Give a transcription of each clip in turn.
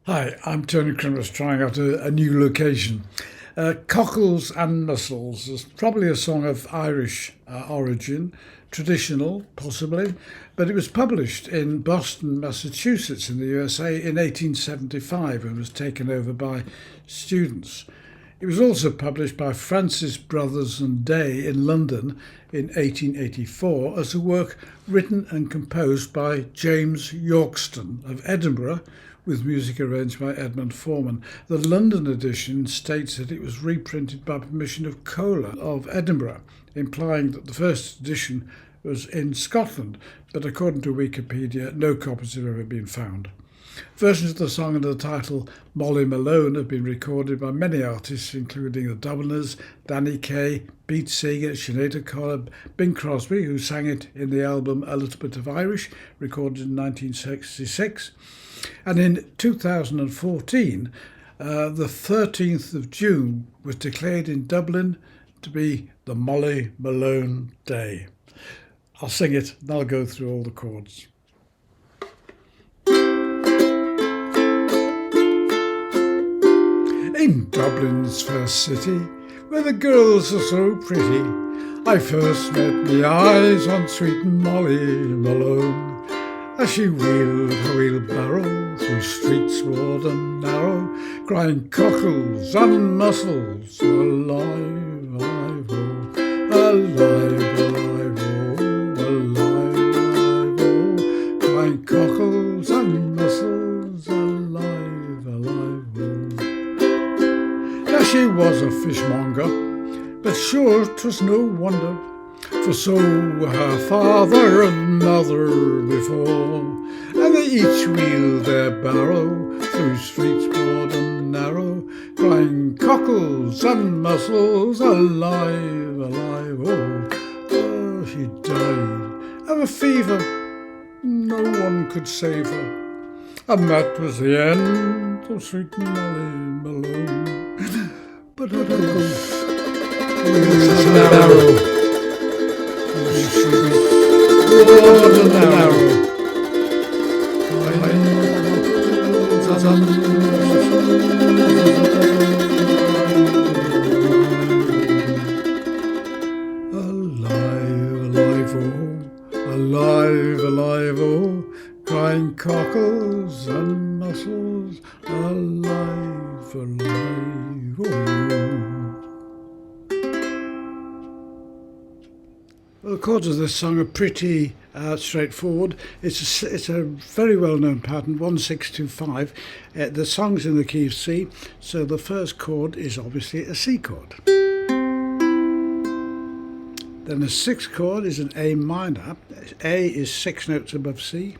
Hi, I'm Tony Crimlisk, trying out a new location. Cockles and Mussels is probably a song of Irish origin, traditional possibly, but it was published in Boston, Massachusetts in the USA in 1875 and was taken over by students. It was also published by Francis Brothers and Day in London in 1884 as a work written and composed by James Yorkston of Edinburgh, with music arranged by Edmund Foreman. The London edition states that it was reprinted by permission of Cola of Edinburgh, implying that the first edition was in Scotland, but according to Wikipedia, no copies have ever been found. Versions of the song under the title Molly Malone have been recorded by many artists, including the Dubliners, Danny Kaye, Pete Seeger, Sinead O'Connor, Bing Crosby, who sang it in the album A Little Bit of Irish, recorded in 1966. And in 2014, the 13th of June was declared in Dublin to be the Molly Malone Day. I'll sing it and I'll go through all the chords. In Dublin's fair city, where the girls are so pretty, I first met me eyes on sweet Molly Malone, as she wheeled her wheelbarrow through streets broad and narrow, crying cockles and mussels, alive, alive, oh, alive, alive, oh, alive, alive, oh, crying cockles and mussels, alive, alive, oh. Now she was a fishmonger, but sure 'twas no wonder, for so were her father and mother before, and they each wheeled their barrow through streets broad and narrow, crying cockles and mussels, alive, alive, oh. Oh, she died of a fever, no one could save her, and that was the end of sweet Molly Malone. But her ghost was narrow, broad and narrow, alive, alive, oh, alive, alive, oh, crying cockles and mussels, alive, alive, oh. Well, the chords of this song are pretty straightforward. It's a very well-known pattern, 1-6-2-5. The song's in the key of C, so the first chord is obviously a C chord. Then the sixth chord is an A minor. A is 6 notes above C.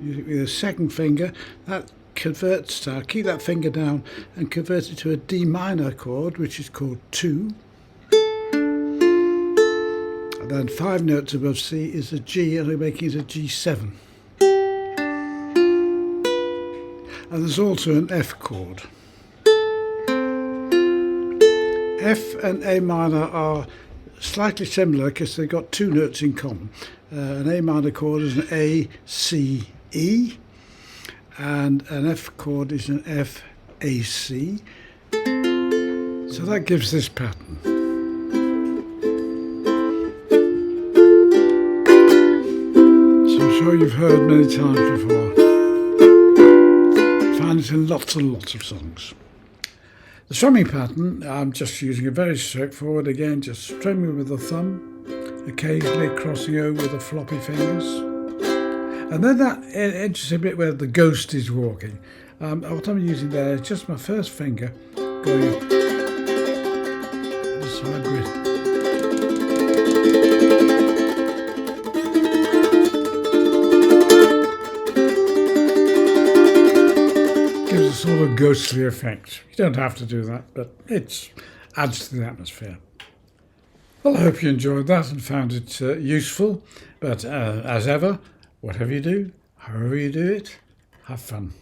With the second finger, that converts to, keep that finger down and convert it to a D minor chord, which is called 2. Then 5 notes above C is a G, and we're making it a G7. And there's also an F chord. F and A minor are slightly similar because they've got 2 notes in common. An A minor chord is an A, C, E, and an F chord is an F, A, C. So that gives this pattern. Sure you've heard many times before. Find it in lots and lots of songs. The strumming pattern, I'm just using a very straightforward, again, just strumming with the thumb, occasionally crossing over with the floppy fingers. And then that interesting bit where the ghost is walking. What I'm using there is just my first finger going this high grit. Sort of ghostly effect. You don't have to do that, but it adds to the atmosphere. Well, I hope you enjoyed that and found it useful. But as ever, whatever you do, however you do it, have fun.